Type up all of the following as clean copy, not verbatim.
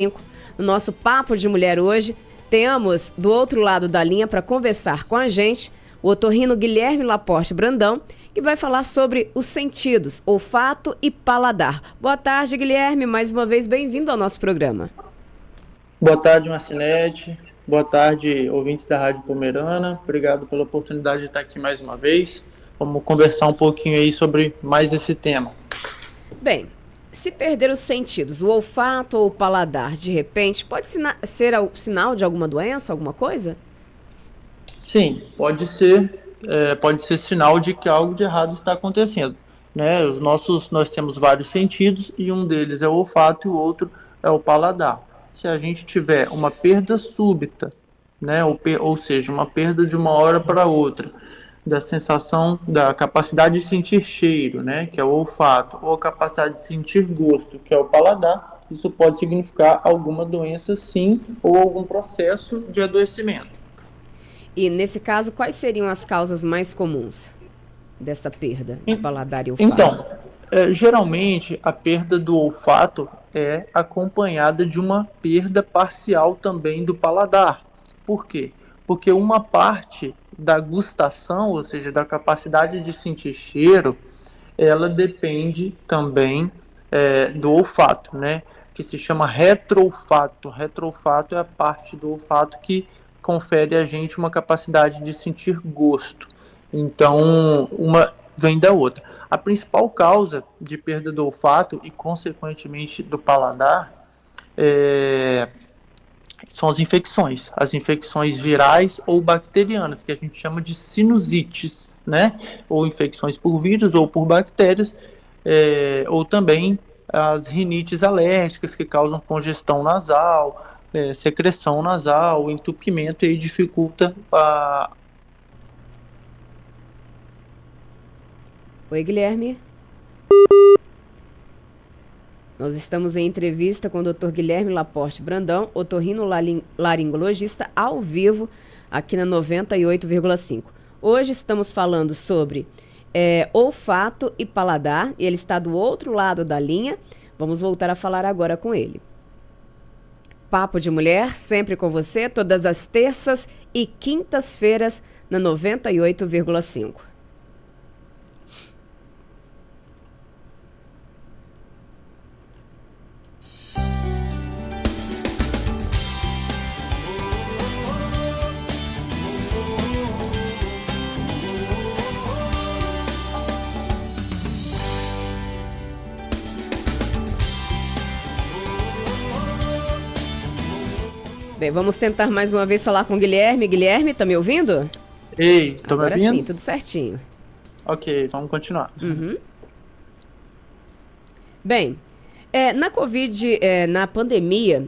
No nosso Papo de Mulher hoje, temos do outro lado da linha para conversar com a gente o otorrino Guilherme Laporte Brandão, que vai falar sobre os sentidos, olfato e paladar. Boa tarde, Guilherme. Mais uma vez, bem-vindo ao nosso programa. Boa tarde, Marcinete. Boa tarde, ouvintes da Rádio Pomerana. Obrigado pela oportunidade de estar aqui mais uma vez. Vamos conversar um pouquinho aí sobre mais esse tema. Bem, se perder os sentidos, o olfato ou o paladar, de repente, pode ser o sinal de alguma doença, alguma coisa? Sim, pode ser sinal de que algo de errado está acontecendo, né? Nós temos vários sentidos e um deles é o olfato e o outro é o paladar. Se a gente tiver uma perda súbita, né, ou seja, uma perda de uma hora para outra, da sensação, da capacidade de sentir cheiro, né, que é o olfato, ou a capacidade de sentir gosto, que é o paladar, isso pode significar alguma doença, sim, ou algum processo de adoecimento. E, nesse caso, quais seriam as causas mais comuns desta perda de paladar e olfato? Então, geralmente, a perda do olfato é acompanhada de uma perda parcial também do paladar. Por quê? Porque uma parte da gustação, ou seja, da capacidade de sentir cheiro, ela depende também do olfato, né? Que se chama retroolfato. Retroolfato é a parte do olfato que confere a gente uma capacidade de sentir gosto. Então, uma vem da outra. A principal causa de perda do olfato e, consequentemente, do paladar são as infecções virais ou bacterianas, que a gente chama de sinusites, né? Ou infecções por vírus ou por bactérias, ou também as rinites alérgicas, que causam congestão nasal, secreção nasal, entupimento e aí dificulta a... Oi, Guilherme. Nós estamos em entrevista com o Dr. Guilherme Laporte Brandão, otorrinolaringologista, ao vivo, aqui na 98,5. Hoje estamos falando sobre olfato e paladar, e ele está do outro lado da linha. Vamos voltar a falar agora com ele. Papo de Mulher, sempre com você, todas as terças e quintas-feiras, na 98,5. Bem, vamos tentar mais uma vez falar com o Guilherme. Guilherme, tá me ouvindo? Ei, tô me ouvindo? Agora sim, tudo certinho. Ok, vamos continuar. Uhum. Bem, na Covid, na pandemia,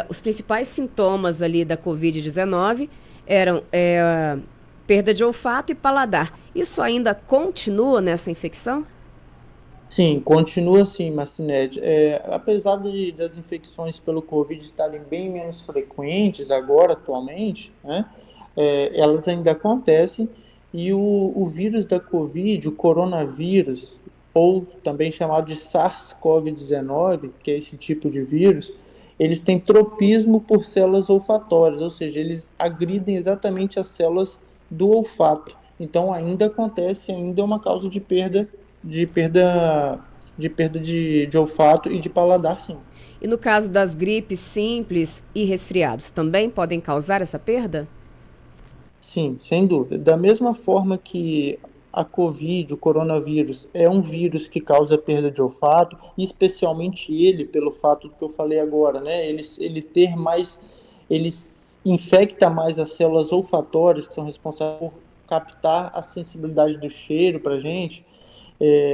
os principais sintomas ali da Covid-19 eram perda de olfato e paladar. Isso ainda continua nessa infecção? Sim, continua assim, Marcinete. Apesar das infecções pelo Covid estarem bem menos frequentes agora, atualmente, né, elas ainda acontecem e o vírus da Covid, o coronavírus, ou também chamado de SARS-CoV-19, que é esse tipo de vírus, eles têm tropismo por células olfatórias, ou seja, eles agridem exatamente as células do olfato. Então ainda acontece, ainda é uma causa de perda de olfato e de paladar, sim. E no caso das gripes simples e resfriados, também podem causar essa perda? Sim, sem dúvida. Da mesma forma que a Covid, o coronavírus, é um vírus que causa perda de olfato, especialmente ele, pelo fato do que eu falei agora, né? Ele infecta mais as células olfatórias, que são responsáveis por captar a sensibilidade do cheiro para a gente.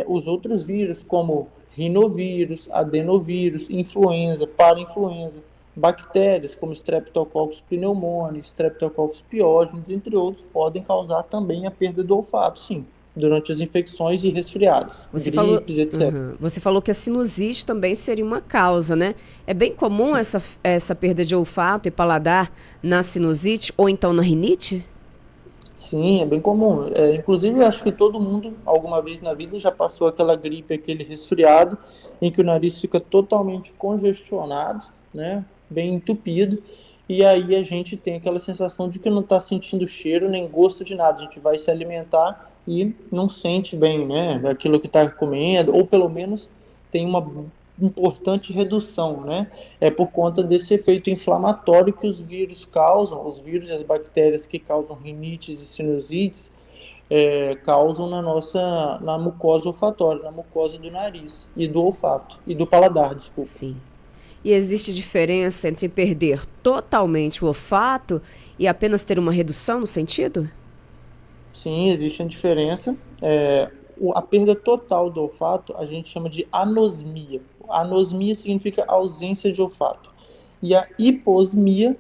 Os outros vírus, como rinovírus, adenovírus, influenza, parainfluenza, bactérias como Streptococcus pneumoniae, Streptococcus pyogenes, entre outros, podem causar também a perda do olfato, sim, durante as infecções e resfriados, gripes, etc. Você falou que a sinusite também seria uma causa, né? É bem comum essa perda de olfato e paladar na sinusite ou então na rinite? Sim, é bem comum. Inclusive, eu acho que todo mundo, alguma vez na vida, já passou aquela gripe, aquele resfriado, em que o nariz fica totalmente congestionado, né, bem entupido, e aí a gente tem aquela sensação de que não está sentindo cheiro nem gosto de nada. A gente vai se alimentar e não sente bem, né, aquilo que está comendo, ou pelo menos tem uma importante redução, né? É por conta desse efeito inflamatório que os vírus causam, os vírus e as bactérias que causam rinites e sinusites, causam na mucosa olfatória, na mucosa do nariz e do olfato e do paladar, desculpa. Sim. E existe diferença entre perder totalmente o olfato e apenas ter uma redução no sentido? Sim, existe a diferença. A perda total do olfato a gente chama de anosmia. Anosmia significa ausência de olfato. E a hiposmia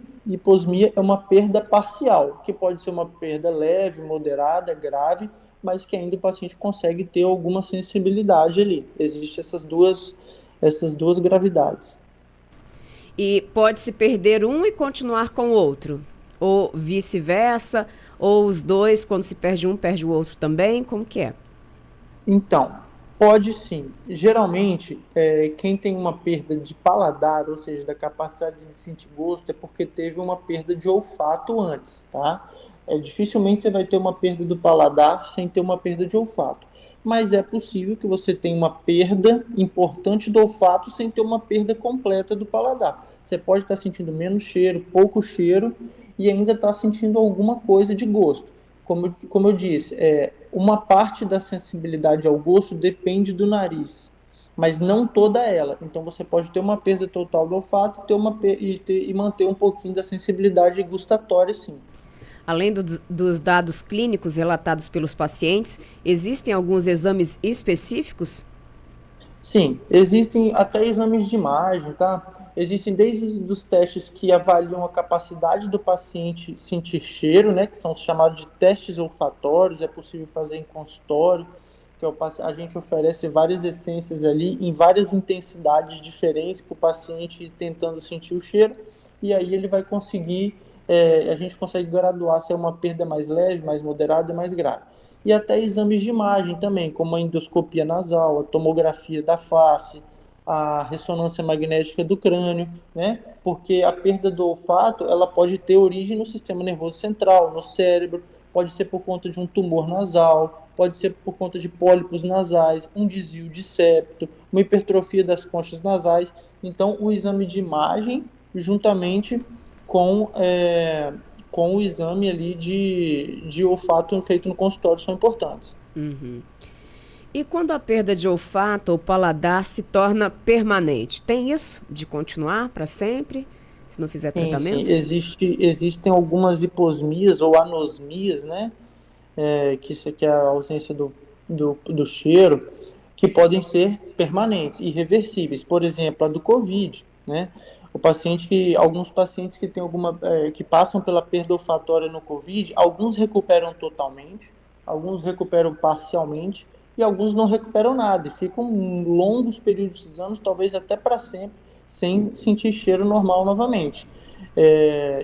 é uma perda parcial, que pode ser uma perda leve, moderada, grave, mas que ainda o paciente consegue ter alguma sensibilidade ali. Existem essas duas gravidades. E pode-se perder um e continuar com o outro? Ou vice-versa? Ou os dois, quando se perde um, perde o outro também? Como que é? Então, pode sim. Geralmente, quem tem uma perda de paladar, ou seja, da capacidade de sentir gosto, é porque teve uma perda de olfato antes, tá? Dificilmente você vai ter uma perda do paladar sem ter uma perda de olfato. Mas é possível que você tenha uma perda importante do olfato sem ter uma perda completa do paladar. Você pode estar sentindo menos cheiro, pouco cheiro, e ainda estar sentindo alguma coisa de gosto. Como eu disse, uma parte da sensibilidade ao gosto depende do nariz, mas não toda ela. Então você pode ter uma perda total do olfato e manter um pouquinho da sensibilidade gustatória, sim. Além dos dados clínicos relatados pelos pacientes, existem alguns exames específicos? Sim, existem até exames de imagem, tá? Existem desde os testes que avaliam a capacidade do paciente sentir cheiro, né? Que são chamados de testes olfatórios, é possível fazer em consultório, que a gente oferece várias essências ali em várias intensidades diferentes para o paciente ir tentando sentir o cheiro, e aí ele vai conseguir, a gente consegue graduar se é uma perda mais leve, mais moderada e mais grave. E até exames de imagem também, como a endoscopia nasal, a tomografia da face, a ressonância magnética do crânio, né? Porque a perda do olfato, ela pode ter origem no sistema nervoso central, no cérebro, pode ser por conta de um tumor nasal, pode ser por conta de pólipos nasais, um desvio de septo, uma hipertrofia das conchas nasais. Então, o exame de imagem, juntamente com, com o exame ali de olfato feito no consultório, são importantes. Uhum. E quando a perda de olfato ou paladar se torna permanente, tem isso de continuar para sempre, se não fizer Sim, sim. tratamento? Existem algumas hiposmias ou anosmias, né? Que é a ausência do cheiro, que podem ser permanentes, irreversíveis. Por exemplo, a do Covid, né? Alguns pacientes que têm que passam pela perda olfatória no Covid, alguns recuperam totalmente, alguns recuperam parcialmente e alguns não recuperam nada e ficam longos períodos de anos, talvez até para sempre, sem sentir cheiro normal novamente.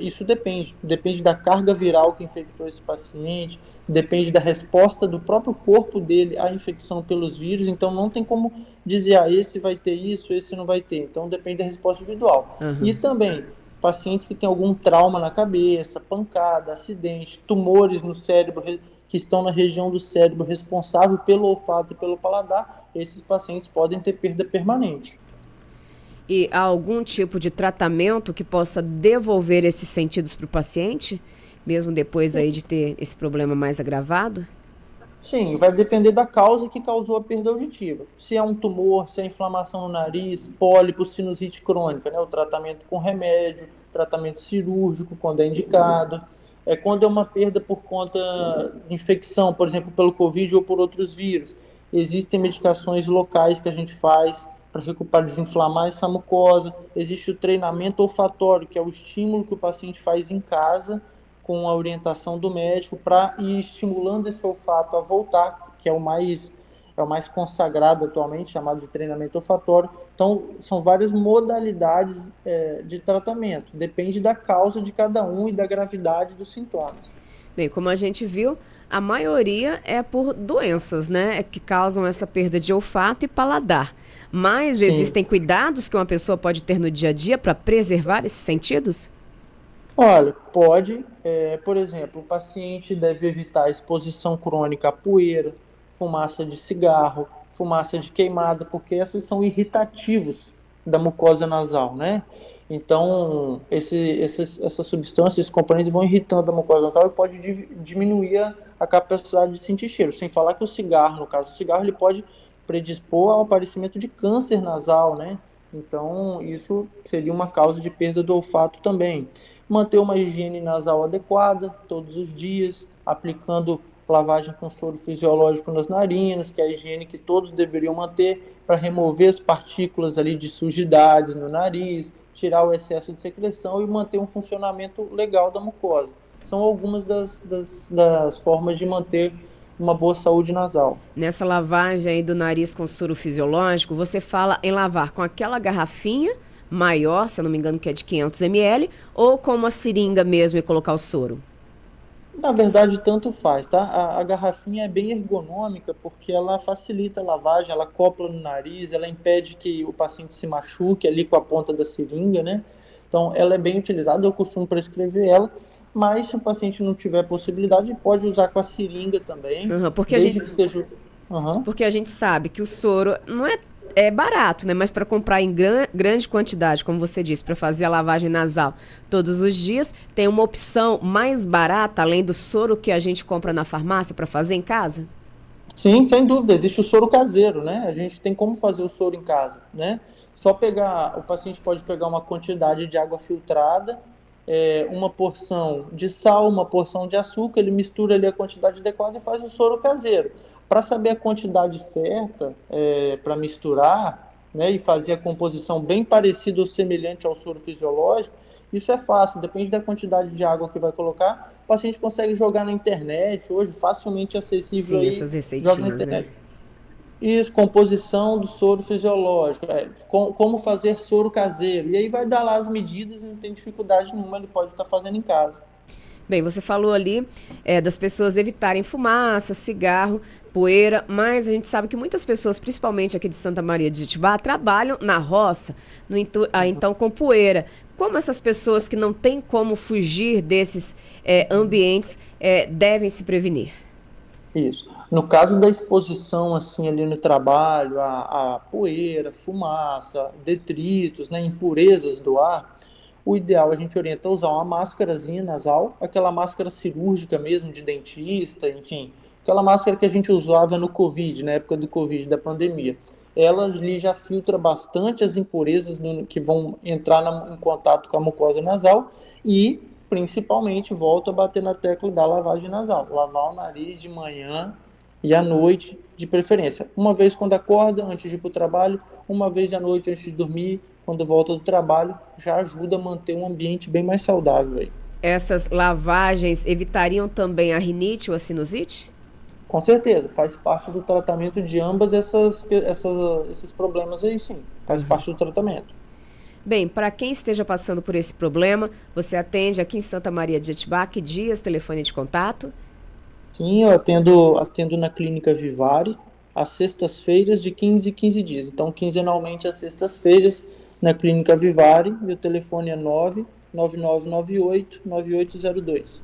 Isso depende da carga viral que infectou esse paciente, depende da resposta do próprio corpo dele à infecção pelos vírus, então não tem como dizer, esse vai ter isso, esse não vai ter, então depende da resposta individual. Uhum. E também, pacientes que têm algum trauma na cabeça, pancada, acidente, tumores no cérebro, que estão na região do cérebro responsável pelo olfato e pelo paladar, esses pacientes podem ter perda permanente. E há algum tipo de tratamento que possa devolver esses sentidos para o paciente, mesmo depois aí de ter esse problema mais agravado? Sim, vai depender da causa que causou a perda auditiva. Se é um tumor, se é inflamação no nariz, pólipo, sinusite crônica, né? O tratamento com remédio, tratamento cirúrgico quando é indicado. Quando é uma perda por conta de infecção, por exemplo, pelo Covid ou por outros vírus. Existem medicações locais que a gente faz para desinflamar essa mucosa. Existe o treinamento olfatório, que é o estímulo que o paciente faz em casa, com a orientação do médico, para ir estimulando esse olfato a voltar, que é o mais consagrado atualmente, chamado de treinamento olfatório. Então, são várias modalidades de tratamento. Depende da causa de cada um e da gravidade dos sintomas. Bem, como a gente viu, a maioria é por doenças, né, que causam essa perda de olfato e paladar. Mas Sim. existem cuidados que uma pessoa pode ter no dia a dia para preservar esses sentidos? Olha, pode, por exemplo, o paciente deve evitar exposição crônica à poeira, fumaça de cigarro, fumaça de queimada, porque esses são irritativos da mucosa nasal, né? Então, essas substâncias, esses componentes vão irritando a mucosa nasal e pode diminuir a capacidade de sentir cheiro. Sem falar que o cigarro, no caso do cigarro, ele pode predispor ao aparecimento de câncer nasal, né? Então, isso seria uma causa de perda do olfato também. Manter uma higiene nasal adequada todos os dias, aplicando lavagem com soro fisiológico nas narinas, que é a higiene que todos deveriam manter para remover as partículas ali de sujidades no nariz, tirar o excesso de secreção e manter um funcionamento legal da mucosa. São algumas das formas de manter uma boa saúde nasal. Nessa lavagem aí do nariz com soro fisiológico, você fala em lavar com aquela garrafinha maior, se eu não me engano que é de 500 ml, ou com uma seringa mesmo e colocar o soro? Na verdade, tanto faz, tá? A garrafinha é bem ergonômica porque ela facilita a lavagem, ela acopla no nariz, ela impede que o paciente se machuque ali com a ponta da seringa, né? Então, ela é bem utilizada, eu costumo prescrever ela, mas se o paciente não tiver possibilidade, pode usar com a seringa também, Porque desde que seja... porque a gente sabe que o soro não é barato, né? Mas para comprar em grande quantidade, como você disse, para fazer a lavagem nasal todos os dias, tem uma opção mais barata, além do soro que a gente compra na farmácia para fazer em casa? Sim, sem dúvida, existe o soro caseiro, né? A gente tem como fazer o soro em casa, né? Só pegar, o paciente pode pegar uma quantidade de água filtrada, uma porção de sal, uma porção de açúcar, ele mistura ali a quantidade adequada e faz o soro caseiro. Para saber a quantidade certa para misturar, né, e fazer a composição bem parecida ou semelhante ao soro fisiológico, isso é fácil, depende da quantidade de água que vai colocar. O paciente consegue jogar na internet, hoje facilmente acessível. Sim, aí, essas joga na receitinhas, né? internet. Isso, composição do soro fisiológico, como fazer soro caseiro. E aí vai dar lá as medidas e não tem dificuldade nenhuma, ele pode estar fazendo em casa. Bem, você falou ali das pessoas evitarem fumaça, cigarro, poeira, mas a gente sabe que muitas pessoas, principalmente aqui de Santa Maria de Itibá, trabalham na roça, então com poeira. Como essas pessoas que não têm como fugir desses ambientes devem se prevenir? Isso. No caso da exposição assim ali no trabalho, a poeira, fumaça, detritos, né, impurezas do ar, o ideal a gente orienta a usar uma máscarazinha nasal, aquela máscara cirúrgica mesmo de dentista, enfim, aquela máscara que a gente usava no Covid, na época do Covid, da pandemia. Ela ali já filtra bastante as impurezas que vão entrar em contato com a mucosa nasal e, principalmente, volto a bater na tecla da lavagem nasal. Lavar o nariz de manhã e à noite, de preferência. Uma vez quando acorda, antes de ir para o trabalho, uma vez à noite antes de dormir, quando volta do trabalho, já ajuda a manter um ambiente bem mais saudável aí. Essas lavagens evitariam também a rinite ou a sinusite? Com certeza, faz parte do tratamento de ambas esses problemas aí, sim. Faz parte do tratamento. Bem, para quem esteja passando por esse problema, você atende aqui em Santa Maria de Itibá, que dias, telefone de contato? Sim, eu atendo na Clínica Vivari, às sextas-feiras de 15 em 15 dias. Então, quinzenalmente, às sextas-feiras, na Clínica Vivari, meu telefone é 99998-9802.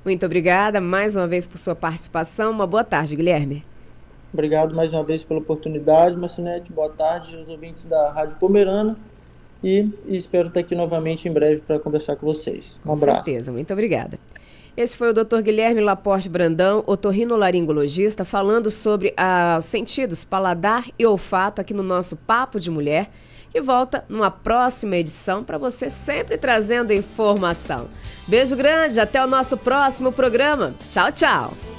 Muito obrigada mais uma vez por sua participação. Uma boa tarde, Guilherme. Obrigado mais uma vez pela oportunidade, Marcinete. Boa tarde aos ouvintes da Rádio Pomerana e espero estar aqui novamente em breve para conversar com vocês. Um abraço. Com certeza, muito obrigada. Esse foi o Dr. Guilherme Laporte Brandão, otorrinolaringologista, falando sobre os sentidos paladar e olfato aqui no nosso Papo de Mulher, que volta numa próxima edição para você sempre trazendo informação. Beijo grande, até o nosso próximo programa. Tchau, tchau.